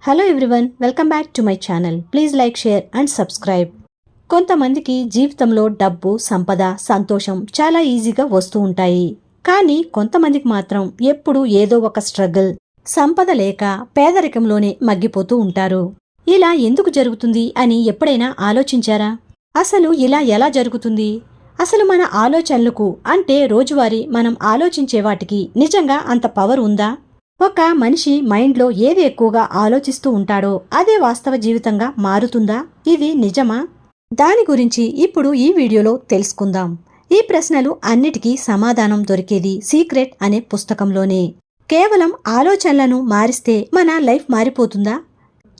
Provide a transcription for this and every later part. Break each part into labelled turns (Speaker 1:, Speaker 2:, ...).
Speaker 1: Hello everyone, welcome back to my channel. Please like, share and subscribe. కొంతమందికి జీవితంలో డబ్బు, సంపద, సంతోషం చాలా ఈజీగా వస్తూ ఉంటాయి. కానీ కొంతమందికి మాత్రం ఎప్పుడూ ఏదో ఒక స్ట్రగుల్, సంపద లేక పేదరికంలోనే మగ్గిపోతూ ఉంటారు. ఇలా ఎందుకు జరుగుతుంది అని ఎప్పుడైనా ఆలోచించారా? అసలు ఇలా ఎలా జరుగుతుంది? అసలు మన ఆలోచనలకు అంటే రోజువారీ మనం ఆలోచించే వాటికి నిజంగా అంత పవర్ ఉందా? ఒక మనిషి మైండ్లో ఏది ఎక్కువగా ఆలోచిస్తూ ఉంటాడో అదే వాస్తవ జీవితంగా మారుతుందా? ఇది నిజమా? దాని గురించి ఇప్పుడు ఈ వీడియోలో తెలుసుకుందాం. ఈ ప్రశ్నలు అన్నిటికీ సమాధానం దొరికేది సీక్రెట్ అనే పుస్తకంలోనే. కేవలం ఆలోచనలను మారిస్తే మన లైఫ్ మారిపోతుందా?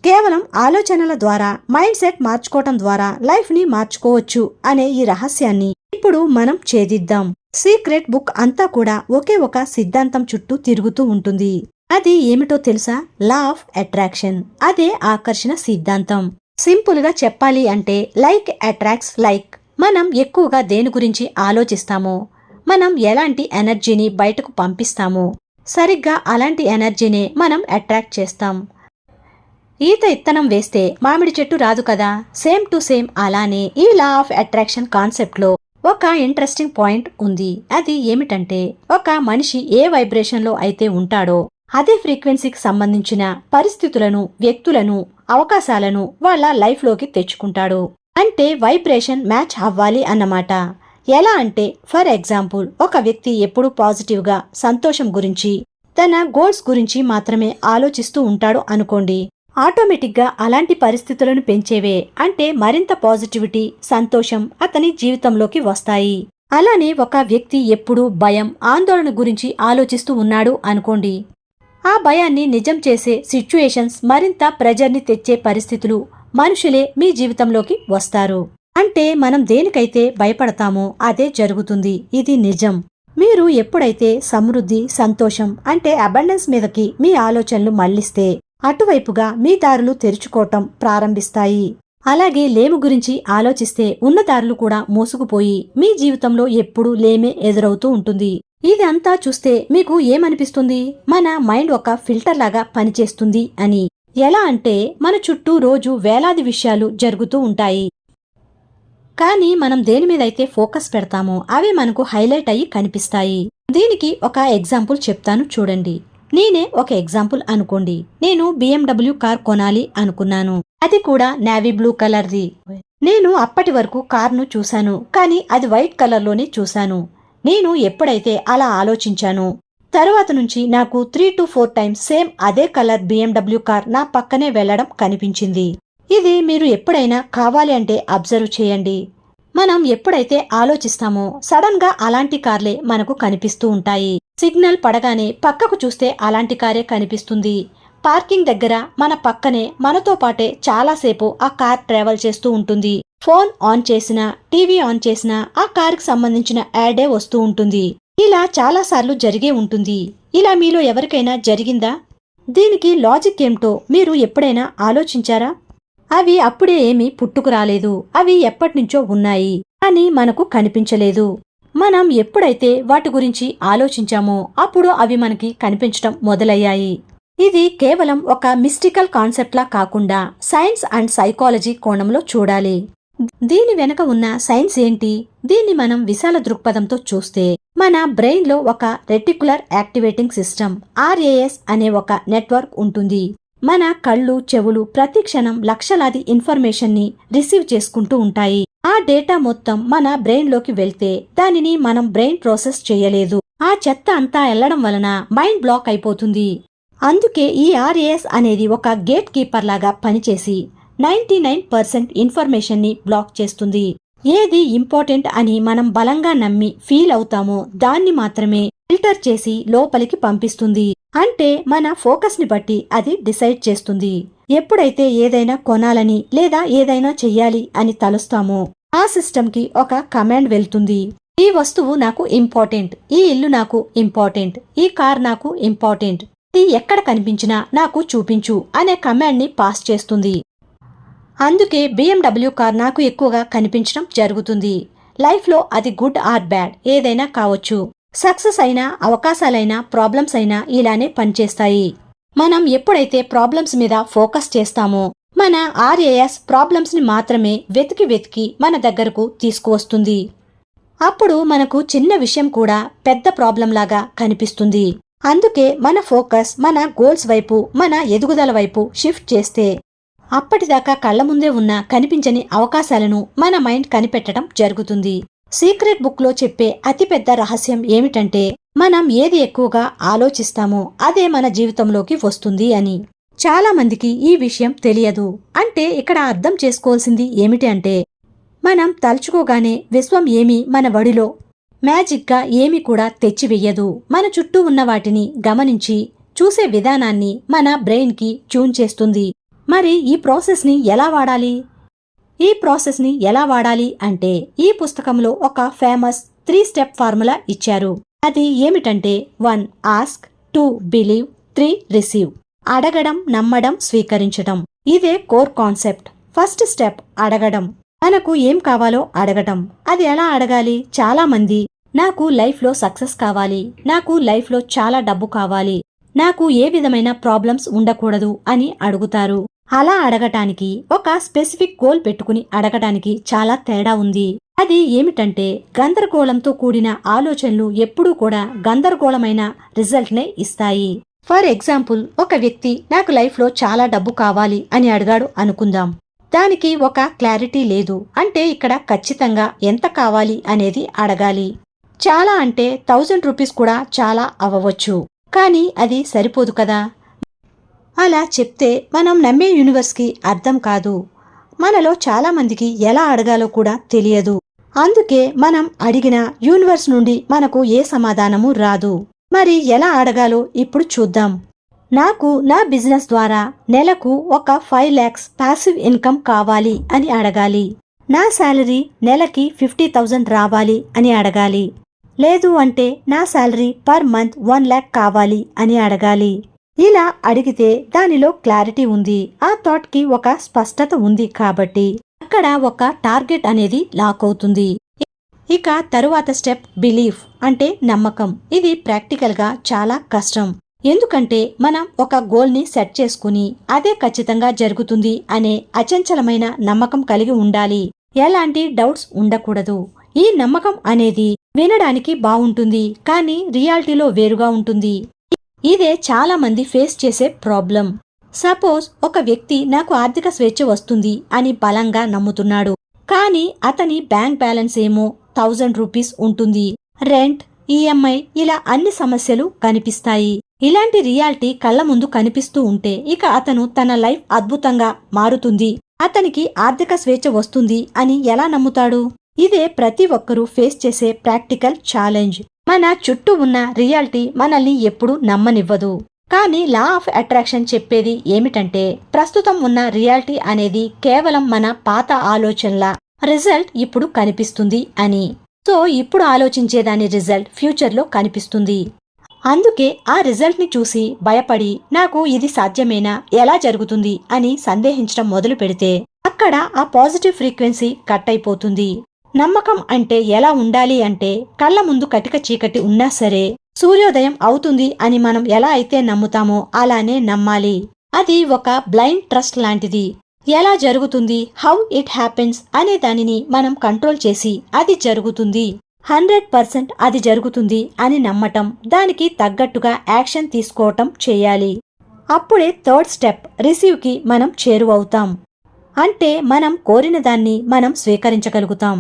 Speaker 1: కేవలం ఆలోచనల ద్వారా మైండ్ సెట్ మార్చుకోవటం ద్వారా లైఫ్ని మార్చుకోవచ్చు అనే ఈ రహస్యాన్ని ఇప్పుడు మనం ఛేదిద్దాం. సీక్రెట్ బుక్ అంతా కూడా ఒకే ఒక సిద్ధాంతం చుట్టూ తిరుగుతూ ఉంటుంది. అది ఏమిటో తెలుసా? Law of attraction. అదే ఆకర్షణ సిద్ధాంతం. సింపుల్ గా చెప్పాలి అంటే లైక్ అట్రాక్ట్స్ లైక్. మనం ఎక్కువగా దేని గురించి ఆలోచిస్తామో మనం ఎలాంటి ఎనర్జీని బయటకు పంపిస్తామో సరిగ్గా అలాంటి ఎనర్జీనే మనం అట్రాక్ట్ చేస్తాం. ఈత ఇత్తనం వేస్తే మామిడి చెట్టు రాదు కదా, సేమ్ టు సేమ్ అలానే ఈ లా ఆఫ్ అట్రాక్షన్ కాన్సెప్ట్ లో ఒక ఇంట్రెస్టింగ్ పాయింట్ ఉంది. అది ఏమిటంటే ఒక మనిషి ఏ వైబ్రేషన్ లో అయితే ఉంటాడో అదే ఫ్రీక్వెన్సీకి సంబంధించిన పరిస్థితులను, వ్యక్తులను, అవకాశాలను వాళ్ళ లైఫ్ లోకి తెచ్చుకుంటాడు. అంటే వైబ్రేషన్ మ్యాచ్ అవ్వాలి అన్నమాట. ఎలా అంటే ఫర్ ఎగ్జాంపుల్, ఒక వ్యక్తి ఎప్పుడూ పాజిటివ్ గా సంతోషం గురించి, తన గోల్స్ గురించి మాత్రమే ఆలోచిస్తూ ఉంటాడు అనుకోండి. ఆటోమేటిక్ గా అలాంటి పరిస్థితులను పెంచేవే అంటే మరింత పాజిటివిటీ, సంతోషం అతని జీవితంలోకి వస్తాయి. అలానే ఒక వ్యక్తి ఎప్పుడూ భయం, ఆందోళన గురించి ఆలోచిస్తూ ఉన్నాడు అనుకోండి. ఆ భయాన్ని నిజం చేసే సిచ్యుయేషన్స్, మరింత ప్రెజర్ని తెచ్చే పరిస్థితులు, మనుషులే మీ జీవితంలోకి వస్తారు. అంటే మనం దేనికైతే భయపడతామో అదే జరుగుతుంది. ఇది నిజం. మీరు ఎప్పుడైతే సమృద్ధి, సంతోషం అంటే అబండెన్స్ మీదకి మీ ఆలోచనలు మళ్లిస్తే అటువైపుగా మీ దారులు తెరుచుకోవటం ప్రారంభిస్తాయి. అలాగే లేము గురించి ఆలోచిస్తే ఉన్న దారులు కూడా మోసుకుపోయి మీ జీవితంలో ఎప్పుడూ లేమే ఎదురవుతూ ఉంటుంది. ఇది అంతా చూస్తే మీకు ఏమనిపిస్తుంది? మన మైండ్ ఒక ఫిల్టర్ లాగా పనిచేస్తుంది అని. ఎలా అంటే మన చుట్టూ రోజు వేలాది విషయాలు జరుగుతూ ఉంటాయి. కానీ మనం దేని మీదైతే ఫోకస్ పెడతామో అవి మనకు హైలైట్ అయ్యి కనిపిస్తాయి. దీనికి ఒక ఎగ్జాంపుల్ చెప్తాను చూడండి. నేనే ఒక ఎగ్జాంపుల్ అనుకోండి. నేను BMW కార్ కొనాలి అనుకున్నాను. అది కూడా నేవీ బ్లూ కలర్ది. నేను అప్పటి వరకు కార్ను చూశాను, కానీ అది వైట్ కలర్లోనే చూశాను. నేను ఎప్పుడైతే అలా ఆలోచించానో తరువాత నుంచి నాకు 3 to 4 టైమ్స్ సేమ్ అదే కలర్ BMW కార్ నా పక్కనే వెళ్లడం కనిపించింది. ఇది మీరు ఎప్పుడైనా కావాలి అంటే అబ్జర్వ్ చేయండి. మనం ఎప్పుడైతే ఆలోచిస్తామో సడన్ గా అలాంటి కార్లే మనకు కనిపిస్తూ ఉంటాయి. సిగ్నల్ పడగానే పక్కకు చూస్తే అలాంటి కారే కనిపిస్తుంది. పార్కింగ్ దగ్గర మన పక్కనే మనతో పాటే చాలాసేపు ఆ కార్ ట్రావెల్ చేస్తూ ఉంటుంది. ఫోన్ ఆన్ చేసినా, టీవీ ఆన్ చేసినా ఆ కార్కి సంబంధించిన యాడే వస్తూ ఉంటుంది. ఇలా చాలాసార్లు జరిగే ఉంటుంది. ఇలా మీలో ఎవరికైనా జరిగిందా? దీనికి లాజిక్ ఏమిటో మీరు ఎప్పుడైనా ఆలోచించారా? అవి అప్పుడే ఏమీ పుట్టుకురాలేదు. అవి ఎప్పటినుంచో ఉన్నాయి, కానీ మనకు కనిపించలేదు. మనం ఎప్పుడైతే వాటి గురించి ఆలోచించామో అప్పుడు అవి మనకి కనిపించటం మొదలయ్యాయి. ఇది కేవలం ఒక మిస్టికల్ కాన్సెప్ట్లా కాకుండా సైన్స్ అండ్ సైకాలజీ కోణంలో చూడాలి. దీని వెనక ఉన్న సైన్స్ ఏంటి? దీన్ని మనం విశాల దృక్పథంతో చూస్తే మన బ్రెయిన్ లో ఒక రెటిక్యులర్ యాక్టివేటింగ్ సిస్టమ్ RAS అనే ఒక నెట్వర్క్ ఉంటుంది. మన కళ్ళు, చెవులు ప్రతి క్షణం లక్షలాది ఇన్ఫర్మేషన్ ని రిసీవ్ చేసుకుంటూ ఉంటాయి. ఆ డేటా మొత్తం మన బ్రెయిన్ లోకి వెళ్తే దానిని మనం బ్రెయిన్ ప్రాసెస్ చేయలేదు. ఆ చెత్త అంతా వెళ్లడం వలన మైండ్ బ్లాక్ అయిపోతుంది. అందుకే ఈ RAS అనేది ఒక గేట్ కీపర్ లాగా పనిచేసి 99% ఇన్ఫర్మేషన్ ని బ్లాక్ చేస్తుంది. ఏది ఇంపార్టెంట్ అని మనం బలంగా నమ్మి ఫీల్ అవుతామో దాన్ని మాత్రమే ఫిల్టర్ చేసి లోపలికి పంపిస్తుంది. అంటే మన ఫోకస్ ని బట్టి అది డిసైడ్ చేస్తుంది. ఎప్పుడైతే ఏదైనా కొనాలని లేదా ఏదైనా చెయ్యాలి అని తలుస్తామో ఆ సిస్టమ్ కి ఒక కమాండ్ వెళ్తుంది. ఈ వస్తువు నాకు ఇంపార్టెంట్, ఈ ఇల్లు నాకు ఇంపార్టెంట్, ఈ కార్ నాకు ఇంపార్టెంట్, ఇది ఎక్కడ కనిపించినా నాకు చూపించు అనే కమాండ్ ని పాస్ చేస్తుంది. అందుకే BMW కార్ నాకు ఎక్కువగా కనిపించడం జరుగుతుంది. లైఫ్ లో అది గుడ్ ఆర్ బ్యాడ్ ఏదైనా కావచ్చు. సక్సెస్ అయినా, అవకాశాలైనా, ప్రాబ్లమ్స్ అయినా ఇలానే పనిచేస్తాయి. మనం ఎప్పుడైతే ప్రాబ్లమ్స్ మీద ఫోకస్ చేస్తామో మన ఆర్ఏఎస్ ప్రాబ్లమ్స్ ని మాత్రమే వెతికి మన దగ్గరకు తీసుకువస్తుంది. అప్పుడు మనకు చిన్న విషయం కూడా పెద్ద ప్రాబ్లం లాగా కనిపిస్తుంది. అందుకే మన ఫోకస్ మన గోల్స్ వైపు, మన ఎదుగుదల వైపు షిఫ్ట్ చేస్తే అప్పటిదాకా కళ్ల ముందే ఉన్న కనిపించని అవకాశాలను మన మైండ్ కనిపెట్టడం జరుగుతుంది. సీక్రెట్ బుక్ లో చెప్పే అతిపెద్ద రహస్యం ఏమిటంటే మనం ఏది ఎక్కువగా ఆలోచిస్తామో అదే మన జీవితంలోకి వస్తుంది అని. చాలా మందికి ఈ విషయం తెలియదు. అంటే ఇక్కడ అర్థం చేసుకోవాల్సింది ఏమిటి అంటే మనం తలుచుకోగానే విశ్వం ఏమీ మన వడిలో మ్యాజిక్గా ఏమీ కూడా తెచ్చివెయ్యదు. మన చుట్టూ ఉన్న వాటిని గమనించి చూసే విధానాన్ని మన బ్రెయిన్కి ట్యూన్ చేస్తుంది. మరి ఈ ప్రాసెస్ని ఎలా వాడాలి? అంటే ఈ పుస్తకంలో ఒక ఫేమస్ 3 స్టెప్ ఫార్ములా ఇచ్చారు. అది ఏమిటంటే 1 ఆస్క్, 2 బిలీవ్, 3 రిసీవ్. అడగడం, నమ్మడం, స్వీకరించడం. ఇదే కోర్ కాన్సెప్ట్. ఫస్ట్ స్టెప్ అడగడం. మనకు ఏం కావాలో అడగటం. అది ఎలా అడగాలి? చాలా మంది నాకు లైఫ్లో సక్సెస్ కావాలి, నాకు లైఫ్లో చాలా డబ్బు కావాలి, నాకు ఏ విధమైన ప్రాబ్లమ్స్ ఉండకూడదు అని అడుగుతారు. అలా అడగటానికి ఒక స్పెసిఫిక్ గోల్ పెట్టుకుని అడగటానికి చాలా తేడా ఉంది. అది ఏమిటంటే గందరగోళంతో కూడిన ఆలోచనలు ఎప్పుడూ కూడా గందరగోళమైన రిజల్ట్నే ఇస్తాయి. ఫర్ ఎగ్జాంపుల్, ఒక వ్యక్తి నాకు లైఫ్లో చాలా డబ్బు కావాలి అని అడిగాడు అనుకుందాం. దానికి ఒక క్లారిటీ లేదు. అంటే ఇక్కడ ఖచ్చితంగా ఎంత కావాలి అనేది అడగాలి. చాలా అంటే 1000 రూపీస్ కూడా చాలా అవ్వవచ్చు. కానీ అది సరిపోదు కదా. అలా చెప్తే మనం నమ్మే యూనివర్స్కి అర్థం కాదు. మనలో చాలా మందికి ఎలా అడగాలో కూడా తెలియదు. అందుకే మనం అడిగిన యూనివర్స్ నుండి మనకు ఏ సమాధానము రాదు. మరి ఎలా అడగాలో ఇప్పుడు చూద్దాం. నాకు నా బిజినెస్ ద్వారా నెలకు ఒక 5 lakhs ప్యాసివ్ ఇన్కమ్ కావాలి అని అడగాలి. నా శాలరీ నెలకి 50,000 రావాలి అని అడగాలి. లేదు అంటే నా శాలరీ పర్ మంత్ 1 lakh కావాలి అని అడగాలి. ఇలా అడిగితే దానిలో క్లారిటీ ఉంది. ఆ థాట్ కి ఒక స్పష్టత ఉంది కాబట్టి అక్కడ ఒక టార్గెట్ అనేది లాక్ అవుతుంది. ఇక తరువాత స్టెప్ బిలీఫ్ అంటే నమ్మకం. ఇది ప్రాక్టికల్ గా చాలా కష్టం. ఎందుకంటే మనం ఒక గోల్ ని సెట్ చేసుకుని అదే ఖచ్చితంగా జరుగుతుంది అనే అచంచలమైన నమ్మకం కలిగి ఉండాలి. ఎలాంటి డౌట్స్ ఉండకూడదు. ఈ నమ్మకం అనేది వినడానికి బావుంటుంది, కానీ రియాలిటీలో వేరుగా ఉంటుంది. ఇదే చాలా మంది ఫేస్ చేసే ప్రాబ్లం. సపోజ్ ఒక వ్యక్తి నాకు ఆర్థిక స్వేచ్ఛ వస్తుంది అని బలంగా నమ్ముతున్నాడు. కానీ అతని బ్యాంక్ బ్యాలెన్స్ ఏమో 1000 రూపీస్ ఉంటుంది. రెంట్, ఈఎంఐ ఇలా అన్ని సమస్యలు కనిపిస్తాయి. ఇలాంటి రియాలిటీ కళ్ల ముందు కనిపిస్తూ ఉంటే ఇక అతను తన లైఫ్ అద్భుతంగా మారుతుంది, అతనికి ఆర్థిక స్వేచ్ఛ వస్తుంది అని ఎలా నమ్ముతాడు? ఇదే ప్రతి ఒక్కరూ ఫేస్ చేసే ప్రాక్టికల్ ఛాలెంజ్. మన చుట్టూ ఉన్న రియాలిటీ మనల్ని ఎప్పుడూ నమ్మనివ్వదు. కానీ లా ఆఫ్ అట్రాక్షన్ చెప్పేది ఏమిటంటే ప్రస్తుతం ఉన్న రియాలిటీ అనేది కేవలం మన పాత ఆలోచనల రిజల్ట్ ఇప్పుడు కనిపిస్తుంది అని. సో ఇప్పుడు ఆలోచించేదాని రిజల్ట్ ఫ్యూచర్లో కనిపిస్తుంది. అందుకే ఆ రిజల్ట్ ని చూసి భయపడి నాకు ఇది సాధ్యమేనా, ఎలా జరుగుతుంది అని సందేహించడం మొదలు పెడితే అక్కడ ఆ పాజిటివ్ ఫ్రీక్వెన్సీ కట్ అయిపోతుంది. నమ్మకం అంటే ఎలా ఉండాలి అంటే కళ్ల ముందు కటిక చీకటి ఉన్నా సరే సూర్యోదయం అవుతుంది అని మనం ఎలా అయితే నమ్ముతామో అలానే నమ్మాలి. అది ఒక బ్లైండ్ ట్రస్ట్ లాంటిది. ఎలా జరుగుతుంది, హౌ ఇట్ హ్యాపెన్స్ అనే దానిని మనం కంట్రోల్ చేసి అది జరుగుతుంది, 100% అది జరుగుతుంది అని నమ్మటం, దానికి తగ్గట్టుగా యాక్షన్ తీసుకోవటం చేయాలి. అప్పుడే థర్డ్ స్టెప్ రిసీవ్ కి మనం చేరువవుతాం. అంటే మనం కోరిన దాన్ని మనం స్వీకరించగలుగుతాం.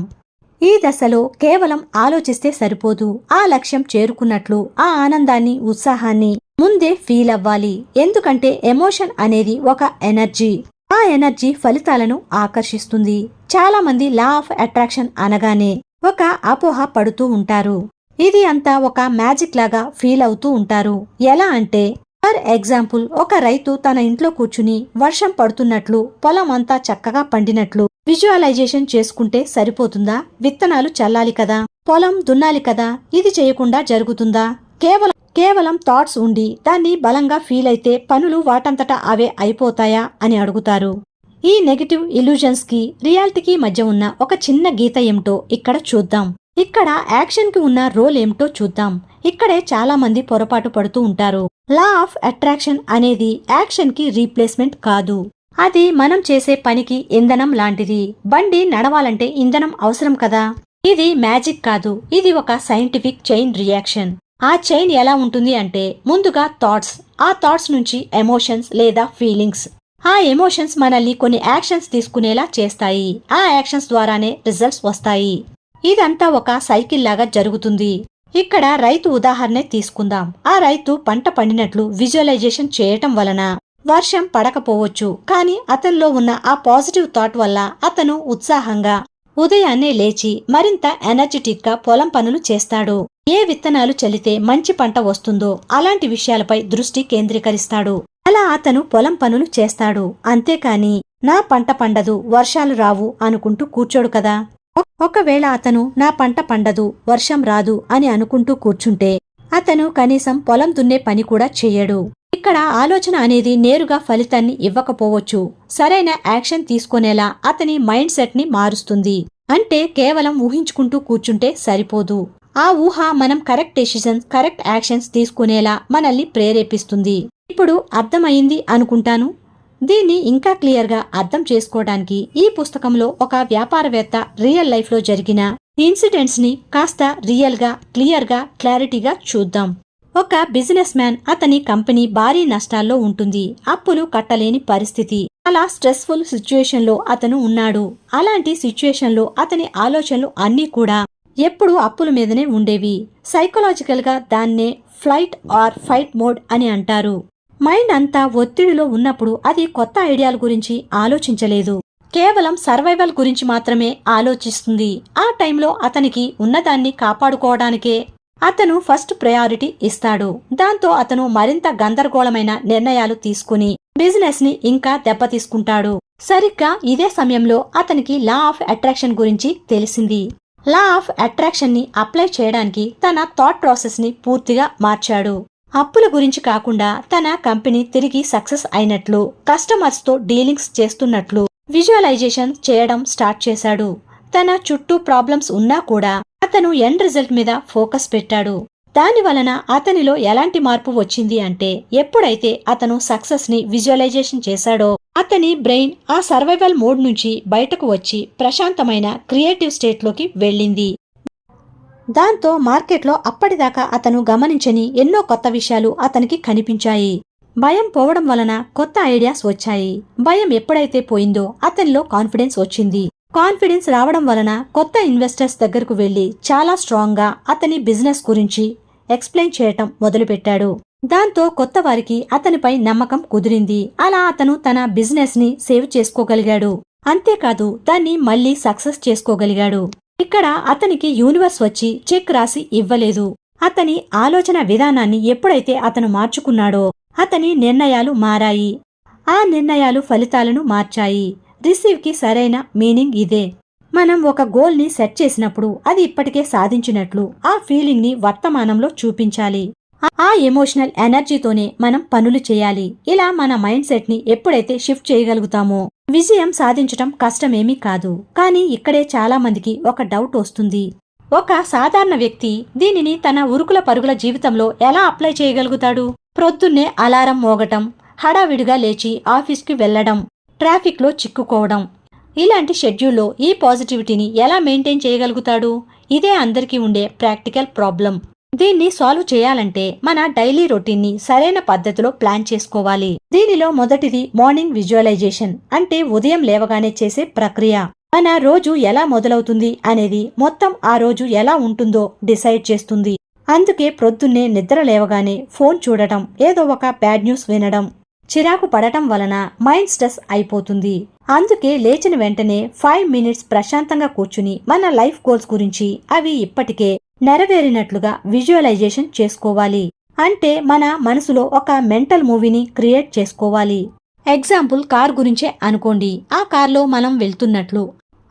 Speaker 1: ఈ దశలో కేవలం ఆలోచిస్తే సరిపోదు. ఆ లక్ష్యం చేరుకున్నట్లు ఆ ఆనందాన్ని, ఉత్సాహాన్ని ముందే ఫీల్ అవ్వాలి. ఎందుకంటే ఎమోషన్ అనేది ఒక ఎనర్జీ. ఆ ఎనర్జీ ఫలితాలను ఆకర్షిస్తుంది. చాలా మంది లా ఆఫ్ అట్రాక్షన్ అనగానే ఒక అపోహ పడుతూ ఉంటారు. ఇది అంతా ఒక మ్యాజిక్ లాగా ఫీల్ అవుతూ ఉంటారు. ఎలా అంటే ఫర్ ఎగ్జాంపుల్, ఒక రైతు తన ఇంట్లో కూర్చుని వర్షం పడుతున్నట్లు, పొలం అంతా చక్కగా పండినట్లు విజువలైజేషన్ చేసుకుంటే సరిపోతుందా? విత్తనాలు చల్లాలి కదా, పొలం దున్నాలి కదా, ఇది చేయకుండా జరుగుతుందా? కేవలం థాట్స్ ఉండి దాన్ని బలంగా ఫీల్ అయితే పనులు వాటంతటా అవే అయిపోతాయా అని అడుగుతారు. ఈ నెగటివ్ ఇల్యూజన్స్ కి రియాలిటీకి మధ్య ఉన్న ఒక చిన్న గీత ఏమిటో ఇక్కడ చూద్దాం. ఇక్కడ యాక్షన్ కి ఉన్న రోల్ ఏమిటో చూద్దాం. ఇక్కడే చాలా మంది పొరపాటు పడుతూ ఉంటారు. లా ఆఫ్ అట్రాక్షన్ అనేది యాక్షన్ కి రీప్లేస్మెంట్ కాదు. అది మనం చేసే పనికి ఇంధనం లాంటిది. బండి నడవాలంటే ఇంధనం అవసరం కదా. ఇది మ్యాజిక్ కాదు, ఇది ఒక సైంటిఫిక్ చైన్ రియాక్షన్. ఆ చైన్ ఎలా ఉంటుంది అంటే, ముందుగా థాట్స్, ఆ థాట్స్ నుంచి ఎమోషన్స్ లేదా ఫీలింగ్స్, ఆ ఎమోషన్స్ మనల్ని కొన్ని యాక్షన్స్ తీసుకునేలా చేస్తాయి. ఆ యాక్షన్స్ ద్వారానే రిజల్ట్స్ వస్తాయి. ఇదంతా ఒక సైకిల్ లాగా జరుగుతుంది. ఇక్కడ రైతు ఉదాహరణే తీసుకుందాం. ఆ రైతు పంట పండినట్లు విజువలైజేషన్ చేయటం వలన వర్షం పడకపోవచ్చు, కానీ అతనిలో ఉన్న ఆ పాజిటివ్ థాట్ వల్ల అతను ఉత్సాహంగా ఉదయాన్నే లేచి మరింత ఎనర్జెటిక్ గా పొలం పనులు చేస్తాడు. ఏ విత్తనాలు చల్లితే మంచి పంట వస్తుందో అలాంటి విషయాలపై దృష్టి కేంద్రీకరిస్తాడు. అలా అతను పొలం పనులు చేస్తాడు. అంతేకాని నా పంట పండదు, వర్షాలు రావు అనుకుంటూ కూర్చోడు కదా. ఒకవేళ అతను నా పంట పండదు, వర్షం రాదు అని అనుకుంటూ కూర్చుంటే అతను కనీసం పొలం దున్నే పని కూడా చెయ్యడు. ఇక్కడ ఆలోచన అనేది నేరుగా ఫలితాన్ని ఇవ్వకపోవచ్చు, సరైన యాక్షన్ తీసుకునేలా అతని మైండ్ సెట్ ని మారుస్తుంది. అంటే కేవలం ఊహించుకుంటూ కూర్చుంటే సరిపోదు. ఆ ఊహ మనం కరెక్ట్ డెసిషన్స్, కరెక్ట్ యాక్షన్స్ తీసుకునేలా మనల్ని ప్రేరేపిస్తుంది. ఇప్పుడు అర్థమయ్యింది అనుకుంటాను. దీన్ని ఇంకా క్లియర్ గా అర్థం చేసుకోవడానికి ఈ పుస్తకంలో ఒక వ్యాపారవేత్త రియల్ లైఫ్ లో జరిగిన ఇన్సిడెంట్స్ ని కాస్త రియల్ గా, క్లియర్ గా, క్లారిటీగా చూద్దాం. ఒక బిజినెస్ మ్యాన్, అతని కంపెనీ భారీ నష్టాల్లో ఉంటుంది. అప్పులు కట్టలేని పరిస్థితి. అలా స్ట్రెస్ఫుల్ సిచ్యుయేషన్ లో అతను ఉన్నాడు. అలాంటి సిచ్యుయేషన్ లో అతని ఆలోచనలు అన్నీ కూడా ఎప్పుడూ అప్పుల మీదనే ఉండేవి. సైకలాజికల్ గా దాన్నే ఫ్లైట్ ఆర్ ఫైట్ మోడ్ అని అంటారు. మైండ్ అంతా ఒత్తిడిలో ఉన్నప్పుడు అది కొత్త ఐడియాల గురించి ఆలోచించలేదు, కేవలం సర్వైవల్ గురించి మాత్రమే ఆలోచిస్తుంది. ఆ టైంలో అతనికి ఉన్నదాన్ని కాపాడుకోవడానికే అతను ఫస్ట్ ప్రయారిటీ ఇస్తాడు. దాంతో అతను మరింత గందరగోళమైన నిర్ణయాలు తీసుకుని బిజినెస్ ని ఇంకా దెబ్బతీసుకుంటాడు. సరిగ్గా ఇదే సమయంలో అతనికి లా ఆఫ్ అట్రాక్షన్ గురించి తెలిసింది. లా ఆఫ్ అట్రాక్షన్ ని అప్లై చేయడానికి తన థాట్ ప్రాసెస్ ని పూర్తిగా మార్చాడు. అప్పుల గురించి కాకుండా తన కంపెనీ తిరిగి సక్సెస్ అయినట్లు, కస్టమర్స్ తో డీలింగ్స్ చేస్తున్నట్లు విజువలైజేషన్ చేయడం స్టార్ట్ చేశాడు. తన చుట్టూ ప్రాబ్లమ్స్ ఉన్నా కూడా అతను ఎండ్ రిజల్ట్ మీద ఫోకస్ పెట్టాడు. దాని వలన అతనిలో ఎలాంటి మార్పు వచ్చింది అంటే, ఎప్పుడైతే అతను సక్సెస్ ని విజువలైజేషన్ చేశాడో అతని బ్రెయిన్ ఆ సర్వైవల్ మోడ్ నుంచి బయటకు వచ్చి ప్రశాంతమైన క్రియేటివ్ స్టేట్ లోకి వెళ్ళింది. దాంతో మార్కెట్లో అప్పటిదాకా అతను గమనించని ఎన్నో కొత్త విషయాలు అతనికి కనిపించాయి. భయం పోవడం వలన కొత్త ఐడియాస్ వచ్చాయి. భయం ఎప్పుడైతే పోయిందో అతనిలో కాన్ఫిడెన్స్ వచ్చింది. కాన్ఫిడెన్స్ రావడం వలన కొత్త ఇన్వెస్టర్స్ దగ్గరకు వెళ్లి చాలా స్ట్రాంగ్ గా అతని బిజినెస్ గురించి ఎక్స్ప్లెయిన్ చేయటం మొదలుపెట్టాడు. దాంతో కొత్త వారికి అతనిపై నమ్మకం కుదిరింది. అలా అతను తన బిజినెస్ ని సేవ్ చేసుకోగలిగాడు. అంతేకాదు దాన్ని మళ్లీ సక్సెస్ చేసుకోగలిగాడు. ఇక్కడ అతనికి యూనివర్స్ వచ్చి చెక్ రాసి ఇవ్వలేదు. అతని ఆలోచన విధానాన్ని ఎప్పుడైతే అతను మార్చుకున్నాడో అతని నిర్ణయాలు మారాయి. ఆ నిర్ణయాలు ఫలితాలను మార్చాయి. రిసీవ్ కి సరైన మీనింగ్ ఇదే. మనం ఒక గోల్ ని సెట్ చేసినప్పుడు అది ఇప్పటికే సాధించినట్లు ఆ ఫీలింగ్ ని వర్తమానంలో చూపించాలి. ఆ ఎమోషనల్ ఎనర్జీతోనే మనం పనులు చేయాలి. ఇలా మన మైండ్ సెట్ ని ఎప్పుడైతే షిఫ్ట్ చేయగలుగుతామో విజయం సాధించటం కష్టమేమీ కాదు. కానీ ఇక్కడే చాలా మందికి ఒక డౌట్ వస్తుంది. ఒక సాధారణ వ్యక్తి దీనిని తన ఉరుకుల పరుగుల జీవితంలో ఎలా అప్లై చేయగలుగుతాడు? ప్రొద్దున్నే అలారం మోగటం, హడావిడిగా లేచి ఆఫీస్కి వెళ్లడం, ట్రాఫిక్ లో చిక్కుకోవడం, ఇలాంటి షెడ్యూల్లో ఈ పాజిటివిటీని ఎలా మెయింటైన్ చేయగలుగుతాడు? ఇదే అందరికీ ఉండే ప్రాక్టికల్ ప్రాబ్లం. దీన్ని సాల్వ్ చేయాలంటే మన డైలీ రొటీన్ ని సరైన పద్ధతిలో ప్లాన్ చేసుకోవాలి. దీనిలో మొదటిది మార్నింగ్ విజువలైజేషన్, అంటే ఉదయం లేవగానే చేసే ప్రక్రియ. మన రోజు ఎలా మొదలవుతుంది అనేది మొత్తం ఆ రోజు ఎలా ఉంటుందో డిసైడ్ చేస్తుంది. అందుకే ప్రొద్దున్నే నిద్ర లేవగానే ఫోన్ చూడటం, ఏదో ఒక బ్యాడ్ న్యూస్ వినడం, చిరాకు పడటం వలన మైండ్ స్ట్రెస్ అయిపోతుంది. అందుకే లేచిన వెంటనే 5 మినిట్స్ ప్రశాంతంగా కూర్చుని మన లైఫ్ గోల్స్ గురించి అవి ఇప్పటికే నెరవేరినట్లుగా విజువలైజేషన్ చేసుకోవాలి. అంటే మన మనసులో ఒక మెంటల్ మూవీని క్రియేట్ చేసుకోవాలి. ఎగ్జాంపుల్ కార్ గురించే అనుకోండి. ఆ కార్లో మనం వెళ్తున్నట్లు,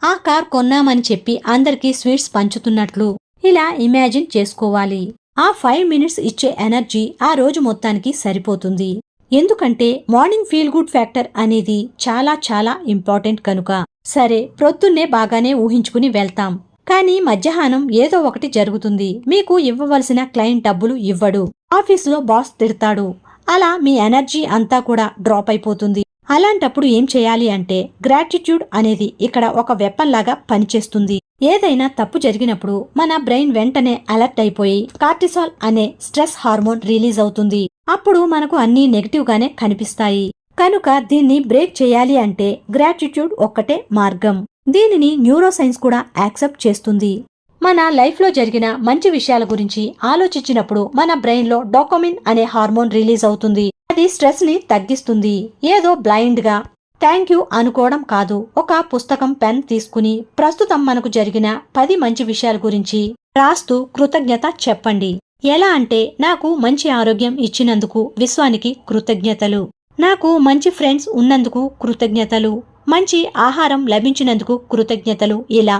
Speaker 1: ఆ కార్ కొన్నామని చెప్పి అందరికీ స్వీట్స్ పంచుతున్నట్లు ఇలా ఇమాజిన్ చేసుకోవాలి. ఆ 5 మినిట్స్ ఇచ్చే ఎనర్జీ ఆ రోజు మొత్తానికి సరిపోతుంది. ఎందుకంటే మార్నింగ్ ఫీల్ గుడ్ ఫ్యాక్టర్ అనేది చాలా చాలా ఇంపార్టెంట్ కనుక. సరే, ప్రొద్దున్నే బాగానే ఊహించుకుని వెళ్తాం. కానీ మధ్యాహ్నం ఏదో ఒకటి జరుగుతుంది. మీకు ఇవ్వవలసిన క్లయింట్ డబ్బులు ఇవ్వడు. ఆఫీసులో బాస్ తిడతాడు. అలా మీ ఎనర్జీ అంతా కూడా డ్రాప్ అయిపోతుంది. అలాంటప్పుడు ఏం చేయాలి అంటే గ్రాటిట్యూడ్ అనేది ఇక్కడ ఒక వెపన్ లాగా పనిచేస్తుంది. ఏదైనా తప్పు జరిగినప్పుడు మన బ్రెయిన్ వెంటనే అలర్ట్ అయిపోయి కార్టిసాల్ అనే స్ట్రెస్ హార్మోన్ రిలీజ్ అవుతుంది. అప్పుడు మనకు అన్నీ నెగటివ్ గానే కనిపిస్తాయి. కనుక దీన్ని బ్రేక్ చేయాలి అంటే గ్రాటిట్యూడ్ ఒక్కటే మార్గం. దీనిని న్యూరోసైన్స్ కూడా యాక్సెప్ట్ చేస్తుంది. మన లైఫ్లో జరిగిన మంచి విషయాల గురించి ఆలోచించినప్పుడు మన బ్రెయిన్లో డోపమిన్ అనే హార్మోన్ రిలీజ్ అవుతుంది. అది స్ట్రెస్ ని తగ్గిస్తుంది. ఏదో బ్లైండ్ గా థ్యాంక్ యూ అనుకోవడం కాదు. ఒక పుస్తకం పెన్ తీసుకుని ప్రస్తుతం మనకు జరిగిన 10 మంచి విషయాల గురించి రాస్తూ కృతజ్ఞత చెప్పండి. ఎలా అంటే నాకు మంచి ఆరోగ్యం ఇచ్చినందుకు విశ్వానికి కృతజ్ఞతలు, నాకు మంచి ఫ్రెండ్స్ ఉన్నందుకు కృతజ్ఞతలు, మంచి ఆహారం లభించినందుకు కృతజ్ఞతలు. ఇలా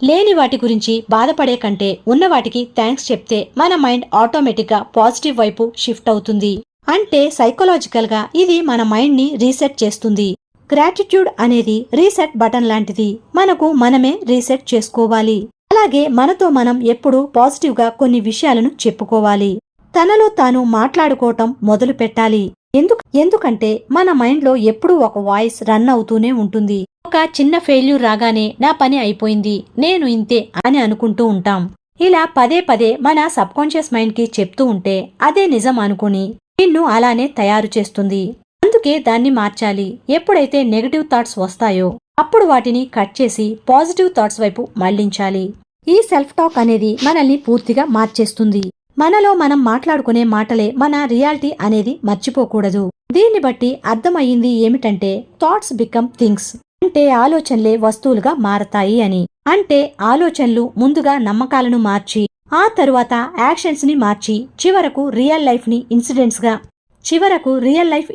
Speaker 1: లేని వాటి గురించి బాధపడే కంటే ఉన్న వాటికి థ్యాంక్స్ చెప్తే మన మైండ్ ఆటోమేటిక్ గా పాజిటివ్ వైపు షిఫ్ట్ అవుతుంది. అంటే సైకలాజికల్ గా ఇది మన మైండ్ ని రీసెట్ చేస్తుంది. గ్రాటిట్యూడ్ అనేది రీసెట్ బటన్ లాంటిది. మనకు మనమే రీసెట్ చేసుకోవాలి. అలాగే మనతో మనం ఎప్పుడూ పాజిటివ్ గా కొన్ని విషయాలను చెప్పుకోవాలి. తనలో తాను మాట్లాడుకోవటం మొదలు పెట్టాలి. ఎందుకంటే మన మైండ్ లో ఎప్పుడూ ఒక వాయిస్ రన్ అవుతూనే ఉంటుంది. ఒక చిన్న ఫెయిల్యూర్ రాగానే నా పని అయిపోయింది, నేను ఇంతే అని అనుకుంటూ ఉంటాం. ఇలా పదే పదే మన సబ్ కాన్షియస్ మైండ్ కి చెప్తూ ఉంటే అదే నిజం అనుకుని నిన్ను అలానే తయారు చేస్తుంది. అందుకే దాన్ని మార్చాలి. ఎప్పుడైతే నెగటివ్ థాట్స్ వస్తాయో అప్పుడు వాటిని కట్ చేసి పాజిటివ్ థాట్స్ వైపు మళ్లించాలి. ఈ సెల్ఫ్ టాక్ అనేది మనల్ని పూర్తిగా మార్చేస్తుంది. మనలో మనం మాట్లాడుకునే మాటలే మన రియాలిటీ అనేది మర్చిపోకూడదు. దీన్ని బట్టి అర్థమయ్యింది ఏమిటంటే థాట్స్ బికమ్ థింగ్స్. అంటే ఆలోచనలే వస్తువులుగా మారతాయి అని. అంటే ఆలోచనలు ముందుగా నమ్మకాలను మార్చి ఆ తరువాత యాక్షన్స్ ని మార్చి చివరకు రియల్ లైఫ్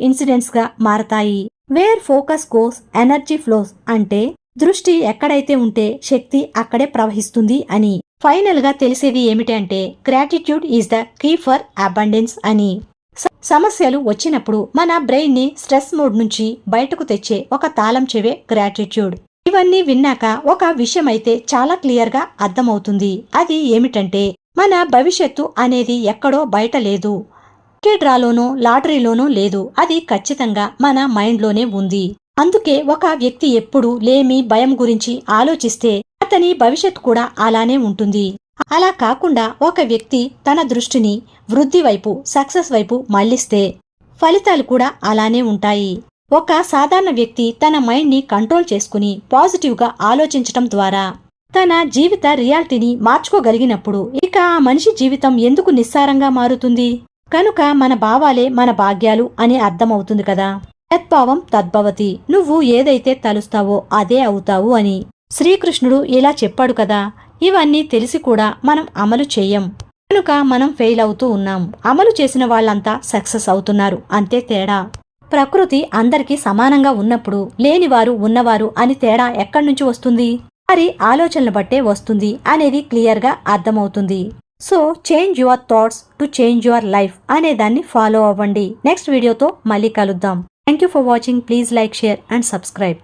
Speaker 1: ఇన్సిడెంట్స్ గా మారతాయి. Where focus goes energy flows. అంటే దృష్టి ఎక్కడైతే ఉంటే శక్తి అక్కడే ప్రవహిస్తుంది అని. ఫైనల్ గా తెలిసేది ఏమిటి అంటే gratitude is the key for abundance అని. సమస్యలు వచ్చినప్పుడు మన బ్రెయిన్ ని స్ట్రెస్ మోడ్ నుంచి బయటకు తెచ్చే ఒక తాళం చెవే గ్రాటిట్యూడ్. ఇవన్నీ విన్నాక ఒక విషయం అయితే చాలా క్లియర్ గా అర్థమవుతుంది. అది ఏమిటంటే మన భవిష్యత్తు అనేది ఎక్కడో బయట లేదు, డ్రాలోనో లాటరీలోనో లేదు. అది ఖచ్చితంగా మన మైండ్ లోనే ఉంది. అందుకే ఒక వ్యక్తి ఎప్పుడు లేమి భయం గురించి ఆలోచిస్తే అతని భవిష్యత్తు కూడా అలానే ఉంటుంది. అలా కాకుండా ఒక వ్యక్తి తన దృష్టిని వృద్ధి వైపు, సక్సెస్ వైపు మళ్లిస్తే ఫలితాలు కూడా అలానే ఉంటాయి. ఒక సాధారణ వ్యక్తి తన మైండ్ ని కంట్రోల్ చేసుకుని పాజిటివ్ గా ఆలోచించటం ద్వారా తన జీవిత రియాలిటీని మార్చుకోగలిగినప్పుడు ఇక ఆ మనిషి జీవితం ఎందుకు నిస్సారంగా మారుతుంది? కనుక మన భావాలే మన భాగ్యాలు అని అర్థమవుతుంది కదా. యద్భావం తద్భవతి. నువ్వు ఏదైతే తలుస్తావో అదే అవుతావు అని శ్రీకృష్ణుడు ఇలా చెప్పాడు కదా. ఇవన్నీ తెలిసి కూడా మనం అమలు చెయ్యం కనుక మనం ఫెయిల్ అవుతూ ఉన్నాం. అమలు చేసిన వాళ్ళంతా సక్సెస్ అవుతున్నారు, అంతే తేడా. ప్రకృతి అందరికీ సమానంగా ఉన్నప్పుడు లేనివారు ఉన్నవారు అని తేడా ఎక్కడి నుంచి వస్తుంది? మరి ఆలోచనలు బట్టే వస్తుంది అనేది క్లియర్ గా అర్థమవుతుంది. So change your thoughts to change your life అనే దాన్ని ఫాలో అవ్వండి. నెక్స్ట్ వీడియోతో మళ్ళీ కలుద్దాం. Thank you for watching. Please like, share and subscribe.